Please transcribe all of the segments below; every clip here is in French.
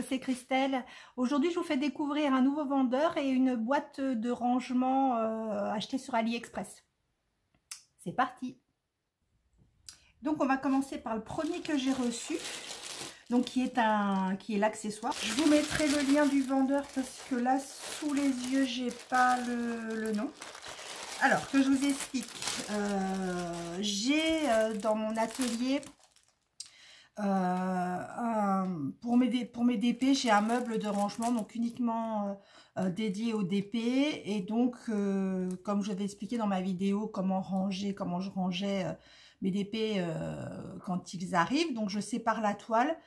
c'est Christelle. Aujourd'hui, je vous fais découvrir un nouveau vendeur et une boîte de rangement achetée sur AliExpress. C'est parti. Donc, on va commencer par le premier que j'ai reçu, donc qui est l'accessoire. Je vous mettrai le lien du vendeur parce que là, sous les yeux, j'ai pas le nom. Alors, que je vous explique. J'ai dans mon atelier... pour mes DP, j'ai un meuble de rangement donc uniquement dédié aux DP et donc comme je vais expliquer dans ma vidéo comment je rangeais mes DP quand ils arrivent. Donc je sépare la toile,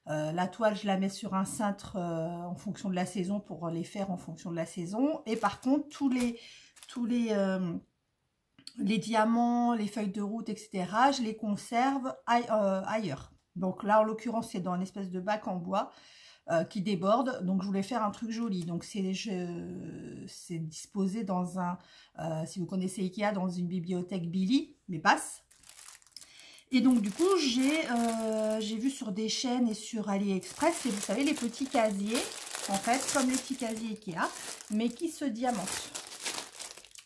je la mets sur un cintre en fonction de la saison pour les faire en fonction de la saison, et par contre tous les diamants, les feuilles de route, etc., je les conserve ailleurs. Donc là, en l'occurrence, c'est dans une espèce de bac en bois qui déborde. Donc, je voulais faire un truc joli. Donc, c'est disposé dans un, si vous connaissez Ikea, dans une bibliothèque Billy, mais basse. Et donc, du coup, j'ai vu sur des chaînes et sur AliExpress, et vous savez, les petits casiers, en fait, comme les petits casiers Ikea, mais qui se diamantent.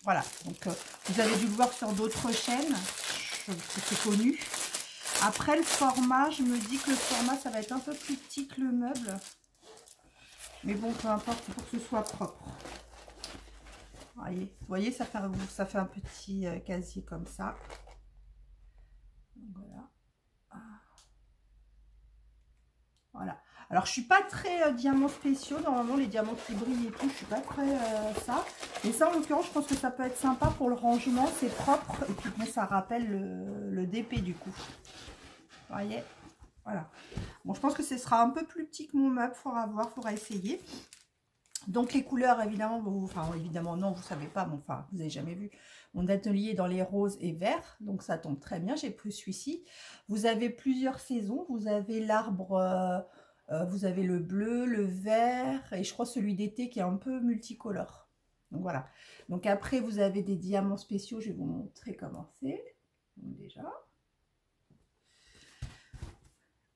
Voilà. Donc, vous avez dû le voir sur d'autres chaînes. C'est connu. Après, le format, je me dis que le format, ça va être un peu plus petit que le meuble. Mais bon, peu importe, il faut que ce soit propre. Vous voyez, ça fait un petit casier comme ça. Voilà. Voilà. Alors, je suis pas très diamants spéciaux. Normalement, les diamants qui brillent et tout, je suis pas très ça. Mais ça, en l'occurrence, je pense que ça peut être sympa pour le rangement. C'est propre. Et puis, bon, ça rappelle le DP du coup. Vous voyez, voilà. Bon, je pense que ce sera un peu plus petit que mon meuble. Faudra voir, faudra essayer. Donc, les couleurs, évidemment, évidemment, non, vous savez pas. Bon, enfin, vous avez jamais vu. Mon atelier dans les roses et verts. Donc, ça tombe très bien. J'ai pris celui-ci. Vous avez plusieurs saisons. Vous avez l'arbre... vous avez le bleu, le vert et je crois celui d'été qui est un peu multicolore. Donc voilà. Donc après, vous avez des diamants spéciaux. Je vais vous montrer comment c'est. Donc déjà.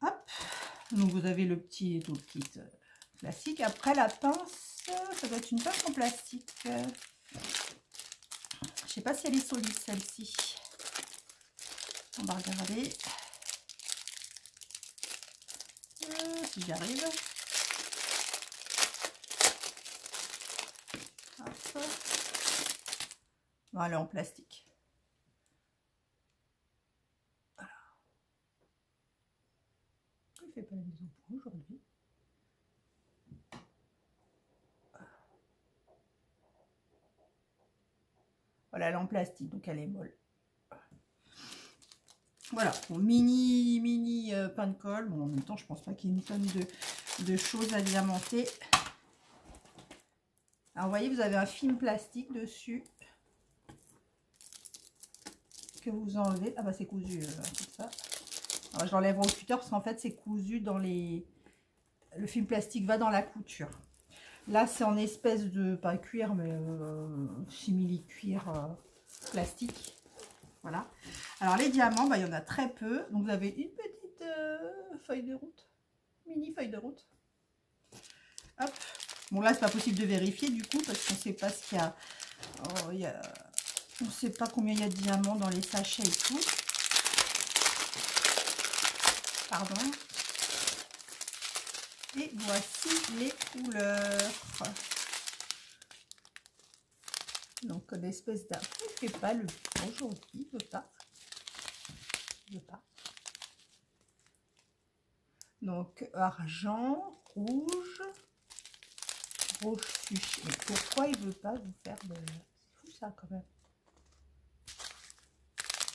Hop. Donc vous avez le petit toolkit classique. Après, la pince, ça doit être une pince en plastique. Je ne sais pas si elle est solide, celle-ci. On va regarder. Si j'y arrive. Hop. Voilà, en plastique. Voilà. Il ne fait pas la mise au point aujourd'hui. Voilà, elle est en plastique, donc elle est molle. Voilà, bon, mini pain de colle. Bon, en même temps, je pense pas qu'il y ait une tonne de choses à diamanter. Alors, vous voyez, vous avez un film plastique dessus que vous enlevez. Ah bah, c'est cousu comme ça. Alors, je l'enlève au cutter parce qu'en fait, c'est cousu dans les... Le film plastique va dans la couture. Là, c'est en espèce de... Pas cuir, mais simili-cuir plastique. Voilà. Alors, les diamants, bah, il y en a très peu. Donc, vous avez une petite feuille de route. Mini feuille de route. Hop. Bon, là, c'est pas possible de vérifier, du coup, parce qu'on ne sait pas ce qu'il y a. Oh, on ne sait pas combien il y a de diamants dans les sachets et tout. Pardon. Et voici les couleurs. Donc, l'espèce d'un... Il ne fait pas le... Aujourd'hui, il ne veut pas. Il ne veut pas. Donc, argent, rouge, rouge fuchsia. Mais pourquoi il ne veut pas vous faire de... C'est fou ça, quand même.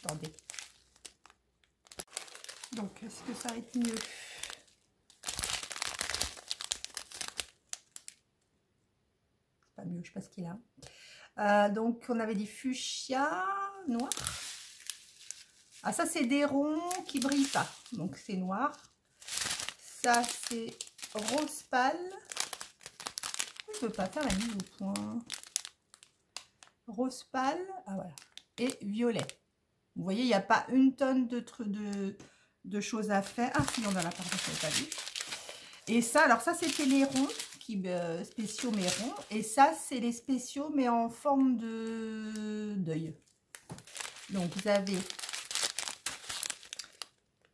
Attendez. Donc, est-ce que ça va être mieux? C'est pas mieux, je sais pas ce qu'il a. Donc, on avait dit fuchsia noir. Ah, ça, c'est des ronds qui ne brillent pas. Donc, c'est noir. Ça, c'est rose pâle. Je ne peux pas faire la mise au point. Rose pâle. Ah, voilà. Et violet. Vous voyez, il n'y a pas une tonne de choses à faire. Ah, si, on en a, pardon, je n'avais pas vu. Et ça, alors ça, c'était les ronds, spéciaux mais ronds. Et ça, c'est les spéciaux mais en forme de d'œil. Donc, vous avez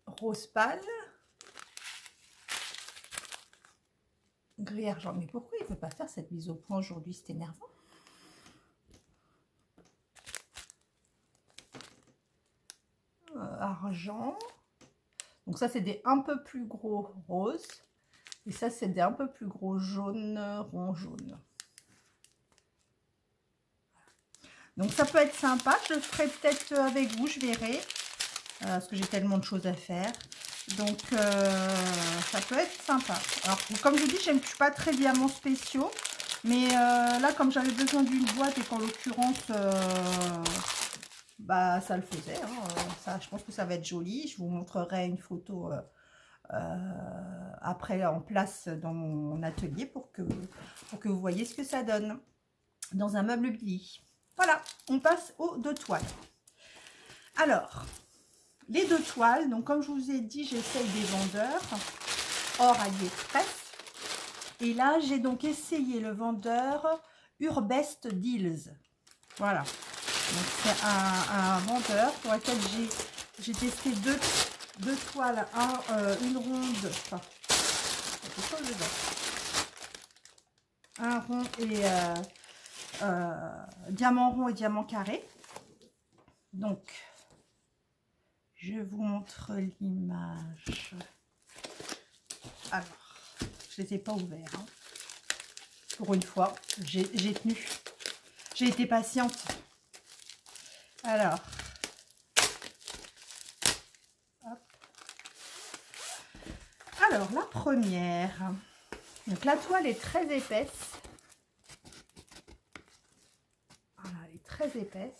rose pâle, gris argent. Mais pourquoi il ne veut pas faire cette mise au point aujourd'hui? C'est énervant. Argent. Donc ça, c'est des un peu plus gros roses. Et ça, c'est des un peu plus gros jaune, rond jaune. Donc ça peut être sympa. Je le ferai peut-être avec vous, je verrai. Parce que j'ai tellement de choses à faire. Donc ça peut être sympa. Alors comme je dis, je ne suis pas très diamants spéciaux. Mais là, comme j'avais besoin d'une boîte et qu'en l'occurrence, bah ça le faisait. Hein, ça, je pense que ça va être joli. Je vous montrerai une photo après en place dans mon atelier pour que vous voyez ce que ça donne dans un meuble lit. Voilà, on passe aux 2 toiles. Alors, les 2 toiles, donc comme je vous ai dit, j'essaye des vendeurs hors AliExpress. Et là, j'ai donc essayé le vendeur Urbest Deals. Voilà. Donc, c'est un vendeur pour lequel j'ai testé deux toiles, une ronde, enfin, quelque chose dedans. Un rond et diamant rond et diamant carré. Donc, je vous montre l'image. Alors, je ne les ai pas ouverts. Hein. Pour une fois, j'ai tenu. J'ai été patiente. Alors, hop. Alors la première. Donc la toile est très épaisse. Voilà, elle est très épaisse.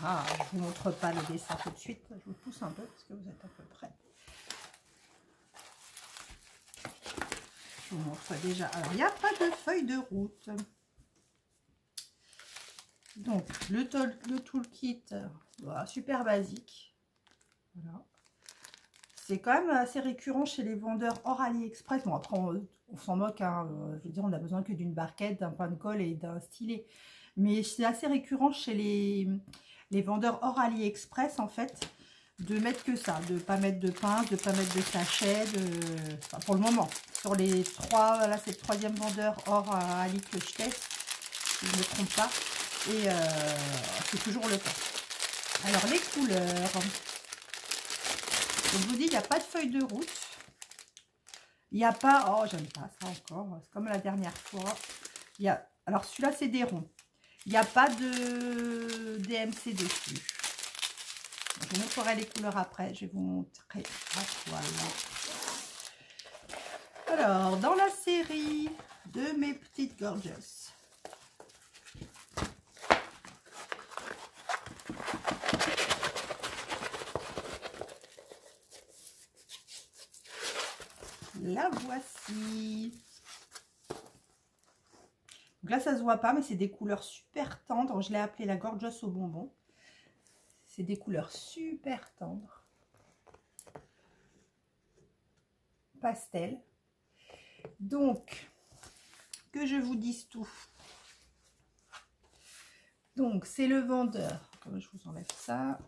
Ah, je ne vous montre pas le dessin tout de suite. Je vous pousse un peu parce que vous êtes à peu près. Je vous montre déjà. Alors, il n'y a pas de feuille de route. Donc, le toolkit, voilà, super basique. Voilà. C'est quand même assez récurrent chez les vendeurs hors AliExpress. Bon, après, on s'en moque. Hein. Je veux dire, on n'a besoin que d'une barquette, d'un pain de colle et d'un stylet. Mais c'est assez récurrent chez les vendeurs hors AliExpress, en fait, de mettre que ça. De ne pas mettre de pince, de ne pas mettre de sachet. Enfin, pour le moment. Sur les 3, là, c'est le 3e vendeur hors Ali que je teste. Si je ne me trompe pas. Et c'est toujours le cas. Alors, les couleurs. Donc, je vous dis, il n'y a pas de feuille de route. Il n'y a pas... Oh, j'aime pas ça encore. C'est comme la dernière fois. Alors, celui-là, c'est des ronds. Il n'y a pas de DMC dessus. Donc, je vous montrerai les couleurs après. Je vais vous montrer. Voilà. Alors, dans la série de mes petites gorgeous. La voici. Donc là, ça se voit pas, mais c'est des couleurs super tendres. Je l'ai appelée la Gorgeous au bonbon. C'est des couleurs super tendres. Pastel. Donc, que je vous dise tout. Donc, c'est le vendeur. Comme je vous enlève ça.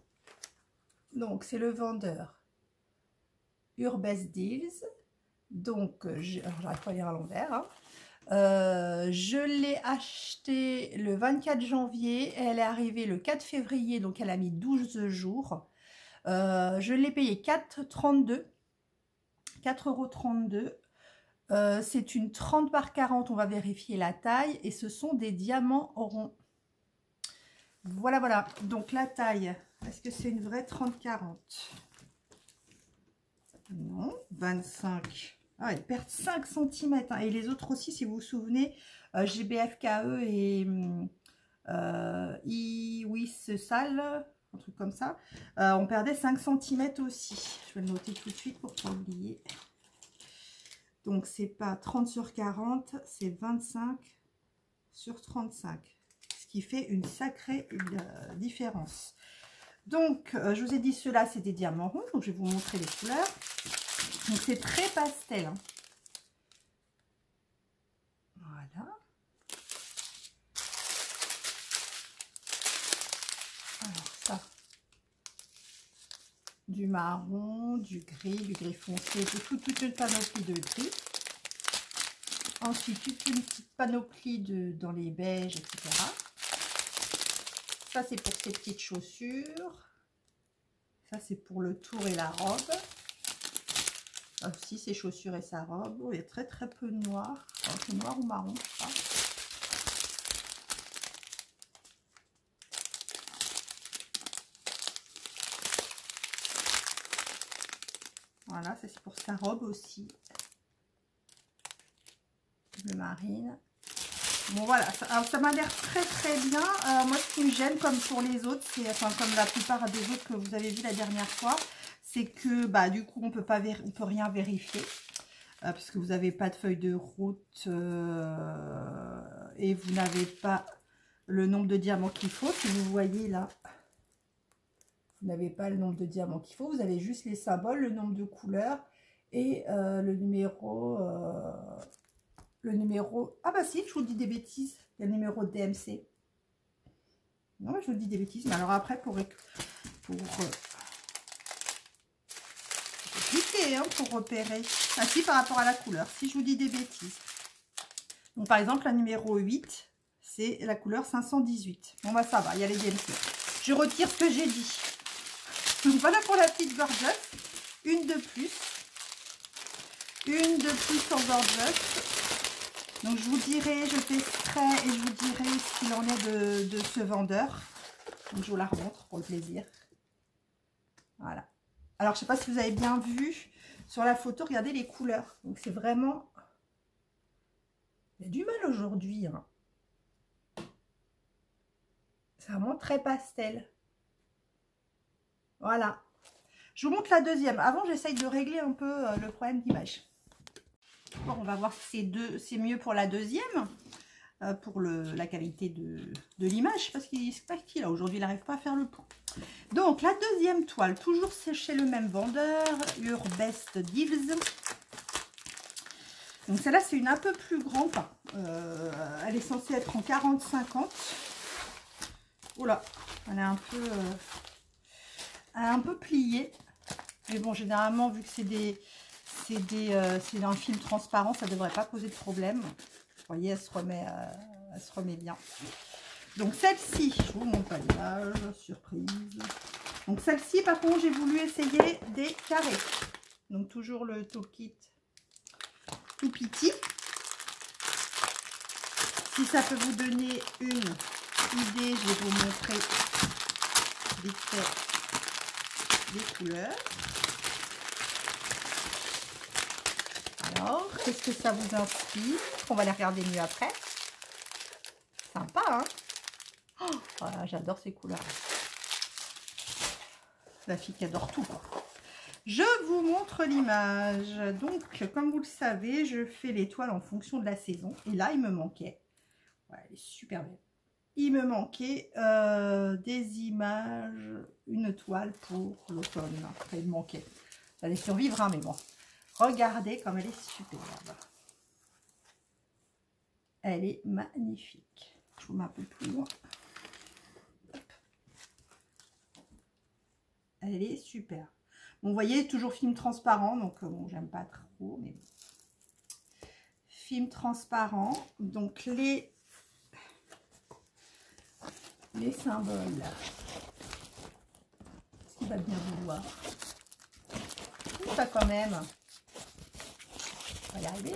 Donc, c'est le vendeur Urbest Deals. Donc, j'arrive pas à lire à l'envers. Hein. Je l'ai acheté le 24 janvier. Elle est arrivée le 4 février. Donc, elle a mis 12 jours. Je l'ai payé 4,32 €. C'est une 30 par 40. On va vérifier la taille. Et ce sont des diamants ronds. Voilà, voilà. Donc, la taille. Est-ce que c'est une vraie 30-40? Non. 25. Ah, elle perd 5 cm. Hein. Et les autres aussi, si vous vous souvenez, GBFKE et IWIS Sale, un truc comme ça, on perdait 5 cm aussi. Je vais le noter tout de suite pour ne pas oublier. Donc, c'est pas 30 sur 40, c'est 25 sur 35. Ce qui fait une sacrée différence. Donc, je vous ai dit, ceux-là, c'est des diamants ronds. Donc, je vais vous montrer les couleurs. Donc c'est très pastel. Hein. Voilà. Alors ça. Du marron, du gris foncé, toute une panoplie de gris. Ensuite, toute une petite panoplie dans les beiges, etc. Ça, c'est pour ces petites chaussures. Ça, c'est pour le tour et la robe. Là aussi, ses chaussures et sa robe. Oh, il y a très très peu de noir. Enfin, c'est noir ou marron, je sais pas. Voilà, ça c'est pour sa robe aussi. Bleu marine. Bon voilà, ça m'a l'air très très bien. Moi ce qui me gêne comme pour les autres, c'est enfin comme la plupart des autres que vous avez vu la dernière fois, c'est que bah du coup on peut rien vérifier. Parce que vous n'avez pas de feuille de route et vous n'avez pas le nombre de diamants qu'il faut. Si vous voyez là, vous n'avez pas le nombre de diamants qu'il faut. Vous avez juste les symboles, le nombre de couleurs et le numéro. Ah bah si, je vous dis des bêtises. Il y a le numéro de DMC. Non, je vous dis des bêtises. Mais alors après, pour cliquer hein, pour repérer. Ah si, par rapport à la couleur. Si je vous dis des bêtises. Donc par exemple, la numéro 8, c'est la couleur 518. Bon bah ça va, il y a les DMC. Je retire ce que j'ai dit. Donc voilà pour la petite gorgeuse. Une de plus. Une de plus en gorgeuse. Donc je vous dirai, je testerai et je vous dirai ce qu'il en est de ce vendeur. Donc je vous la remontre pour le plaisir. Voilà. Alors je ne sais pas si vous avez bien vu sur la photo, regardez les couleurs. Donc c'est vraiment... Il y a du mal aujourd'hui. Hein. C'est vraiment très pastel. Voilà. Je vous montre la deuxième. Avant, j'essaye de régler un peu le problème d'image. Bon, on va voir si c'est mieux pour la deuxième, pour la qualité de l'image, parce qu'il là aujourd'hui, il n'arrive pas à faire le point. Donc, la deuxième toile, toujours chez le même vendeur, Urbest Divs. Donc, celle-là, c'est une un peu plus grande. Elle est censée être en 40-50. Oula, elle est un peu pliée. Mais bon, généralement, vu que c'est un film transparent, ça ne devrait pas poser de problème. Vous voyez, elle se remet bien. Donc celle-ci, je vous montre l'image, surprise. Donc celle-ci, par contre, j'ai voulu essayer des carrés. Donc toujours le toolkit tout petit. Si ça peut vous donner une idée, je vais vous montrer vite fait les couleurs. Alors, qu'est-ce que ça vous inspire? On va les regarder mieux après. Sympa, hein? Oh, voilà, j'adore ces couleurs. La fille qui adore tout, quoi. Je vous montre l'image. Donc, comme vous le savez, je fais les toiles en fonction de la saison. Et là, il me manquait. Ouais, elle est super belle. Il me manquait des images, une toile pour l'automne. Enfin, il me manquait. Ça allait survivre, hein, mais bon. Regardez comme elle est superbe. Elle est magnifique. Je vous mets un peu plus loin. Hop. Elle est superbe. Bon, vous voyez, toujours film transparent. Donc, bon, j'aime pas trop. Mais film transparent. Donc, les symboles. Est-ce qu'il va bien vouloir? Pas quand même. On va y arriver.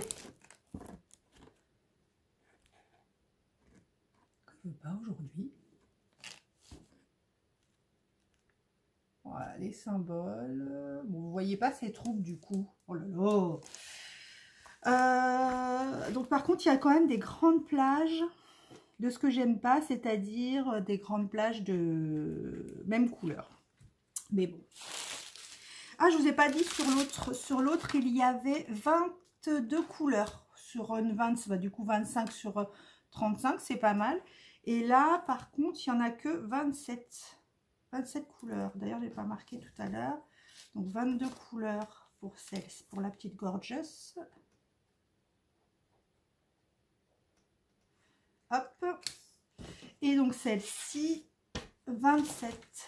Que pas aujourd'hui. Voilà, les symboles. Bon, vous voyez pas ces troupes du coup. Oh là là. Donc par contre, il y a quand même des grandes plages de ce que j'aime pas, c'est-à-dire des grandes plages de même couleur. Mais bon. Ah, je vous ai pas dit sur l'autre, il y avait 22 couleurs sur une 20, bah, du coup 25 sur 35, c'est pas mal. Et là, par contre, il n'y en a que 27 couleurs. D'ailleurs, je n'ai pas marqué tout à l'heure. Donc 22 couleurs pour celle, pour la petite Gorgeous. Hop. Et donc celle-ci, 27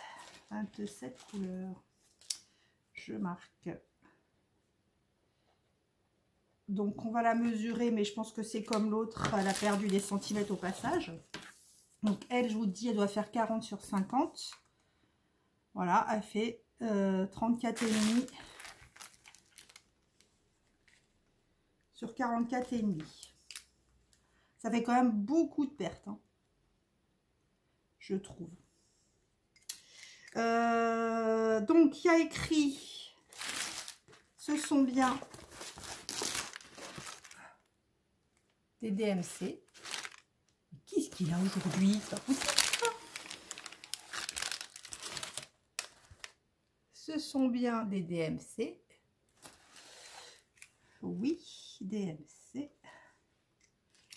couleurs. Je marque. Donc on va la mesurer, mais je pense que c'est comme l'autre, elle a perdu des centimètres au passage. Donc elle, je vous dis, elle doit faire 40 sur 50. Voilà, elle fait 34,5 sur 44,5. Ça fait quand même beaucoup de pertes, hein, je trouve. Donc il y a écrit, ce sont bien des DMC. Qu'est-ce qu'il a aujourd'hui? Ce sont bien des DMC. Oui, DMC.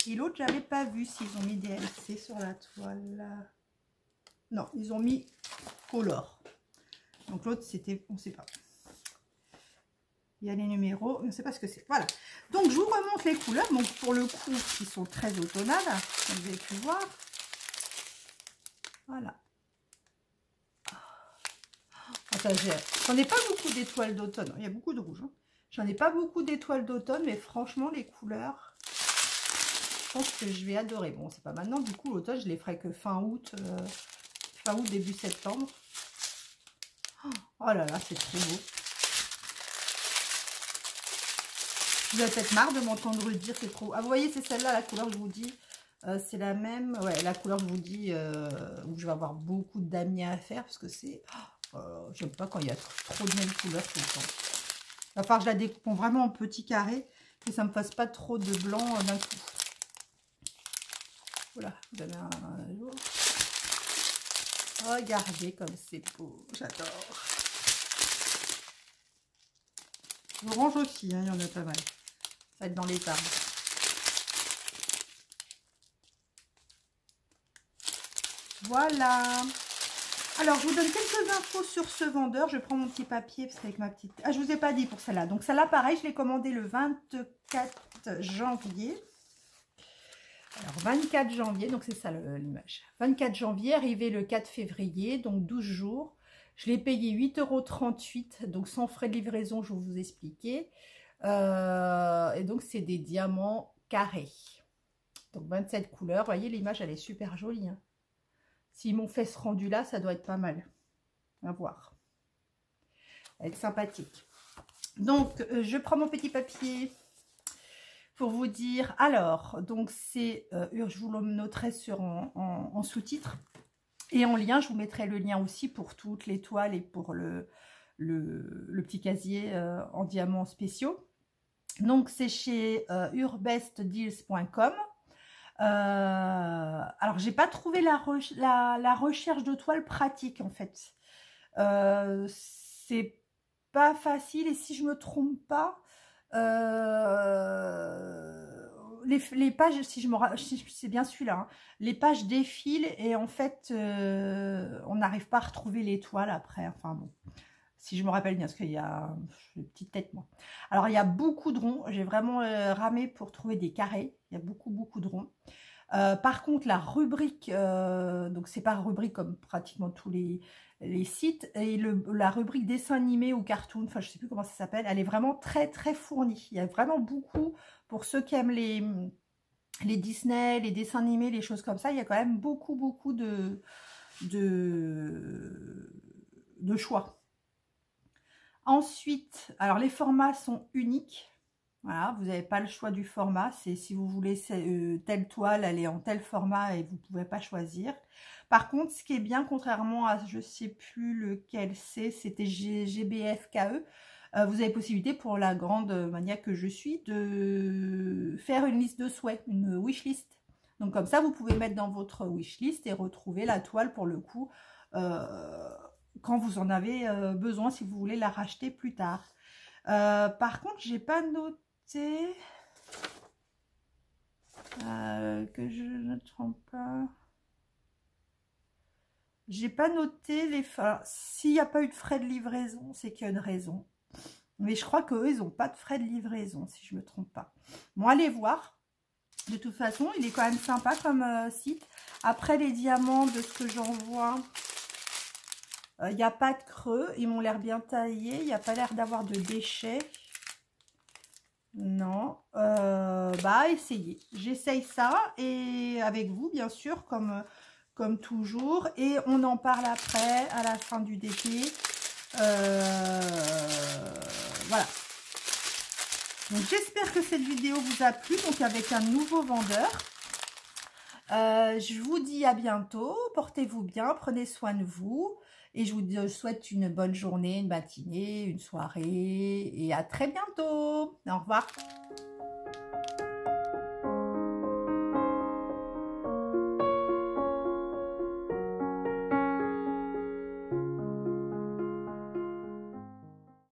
Et l'autre, j'avais pas vu s'ils ont mis DMC sur la toile. Non, ils ont mis Color. Donc l'autre, c'était, on ne sait pas. Il y a les numéros, on ne sait pas ce que c'est. Voilà. Donc je vous remonte les couleurs. Donc pour le coup, qui sont très automnales, comme vous avez pu voir. Voilà. Enfin, j'en ai pas beaucoup d'étoiles d'automne. Il y a beaucoup de rouge. Hein. J'en ai pas beaucoup d'étoiles d'automne, mais franchement, les couleurs, je pense que je vais adorer. Bon, c'est pas maintenant. Du coup, l'automne, je les ferai que fin août, début septembre. Oh là là, c'est trop beau. Vous avez peut-être marre de m'entendre dire c'est trop. Ah, vous voyez, c'est celle-là, la couleur, je vous dis. C'est la même. Ouais, la couleur, je vous dis, où je vais avoir beaucoup de damier à faire parce que c'est. J'aime pas quand il y a trop de mêmes couleurs tout le temps. Il va falloir que je la découpe vraiment en petits carrés, que ça ne me fasse pas trop de blanc d'un coup. Voilà, vous avez un jour. Regardez comme c'est beau, j'adore. L'orange aussi, hein, il y en a pas mal. Ça va être dans les tables. Voilà. Alors, je vous donne quelques infos sur ce vendeur. Je prends mon petit papier parce qu'avec ma petite... Ah, je vous ai pas dit pour celle-là. Donc, celle-là, pareil, je l'ai commandée le 24 janvier. Alors, 24 janvier, donc c'est ça l'image. 24 janvier, arrivé le 4 février, donc 12 jours. Je l'ai payé 8,38 €, donc sans frais de livraison, je vais vous expliquer. Et donc, c'est des diamants carrés. Donc, 27 couleurs. Vous voyez, l'image, elle est super jolie. Hein. S'ils m'ont fait ce rendu-là, ça doit être pas mal. À voir. Elle va être sympathique. Donc, je prends mon petit papier pour vous dire. Alors, donc c'est, je vous le noterai en sous-titre. Et en lien, je vous mettrai le lien aussi pour toutes les toiles et pour le petit casier en diamants spéciaux. Donc, c'est chez urbestdeals.com. Alors, j'ai pas trouvé la recherche de toiles pratique, en fait. C'est pas facile, et si je me trompe pas, les pages, si c'est bien celui-là, hein, les pages défilent et en fait, on n'arrive pas à retrouver les toiles après. Enfin bon, si je me rappelle bien, parce qu'il y a une petite tête moi. Alors il y a beaucoup de ronds. J'ai vraiment ramé pour trouver des carrés. Il y a beaucoup de ronds. Par contre, la rubrique, donc c'est pas rubrique comme pratiquement tous les sites, et la rubrique dessin animé ou cartoon, enfin je sais plus comment ça s'appelle, elle est vraiment très fournie. Il y a vraiment beaucoup, pour ceux qui aiment les Disney, les dessins animés, les choses comme ça, il y a quand même beaucoup de choix. Ensuite, alors les formats sont uniques. Voilà, vous n'avez pas le choix du format. C'est si vous voulez telle toile, elle est en tel format et vous ne pouvez pas choisir. Par contre, ce qui est bien, contrairement à, je ne sais plus lequel c'était GBFKE, vous avez possibilité pour la grande maniaque que je suis de faire une liste de souhaits, une wishlist. Donc comme ça, vous pouvez mettre dans votre wishlist et retrouver la toile pour le coup quand vous en avez besoin, si vous voulez la racheter plus tard. Par contre, j'ai pas noté que je ne trompe pas. J'ai pas noté les. S'il n'y a pas eu de frais de livraison, c'est qu'il y a une raison. Mais je crois qu'eux, ils n'ont pas de frais de livraison, si je ne me trompe pas. Bon, allez voir. De toute façon, il est quand même sympa comme site. Après, les diamants, de ce que j'en vois, il n'y a pas de creux. Ils m'ont l'air bien taillés. Il n'y a pas l'air d'avoir de déchets. Non. Bah, essayez. J'essaye ça. Et avec vous, bien sûr, comme toujours. Et on en parle après, à la fin du DP. Voilà. Donc j'espère que cette vidéo vous a plu, donc avec un nouveau vendeur. Je vous dis à bientôt, portez-vous bien, prenez soin de vous. Et je vous souhaite une bonne journée, une matinée, une soirée. Et à très bientôt. Au revoir.